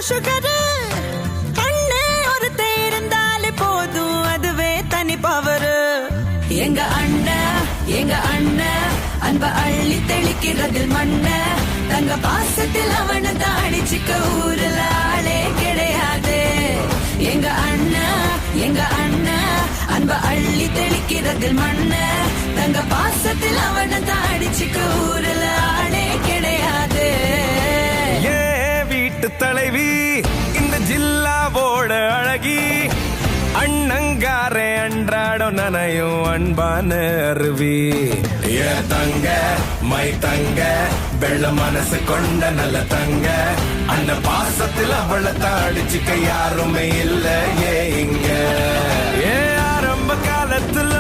Sugar அண்ணே ஒருத்த இருந்தாலே போதும் அதுவே தனி பவரு. எங்க அண்ணன் அன்ப அள்ளி தெளிக்கிறதில் மண்ண தங்க பாசத்தில் அவனை தாடிச்சிக்க ஊருல ஆளே கிடையாது. எங்க அண்ணன் அன்ப அள்ளி தெளிக்கிறதில் மண்ண தங்க பாசத்தில் அவனை தாடிச்சிக்க ஊருல ஆளே கிடையாது. வீட்டு தலைவி இந்த ஜில்லாவோட அழகி அண்ணங்காரே அன்றாடம் நனையும் அன்பான அருவி. ஏ தங்க மை தங்க வெள்ள மனசு கொண்ட நல்ல தங்க அந்த பாசத்தில் அவளை தாடிச்சுக்க யாருமே இல்ல. ஏ இங்க ஆரம்ப காலத்துல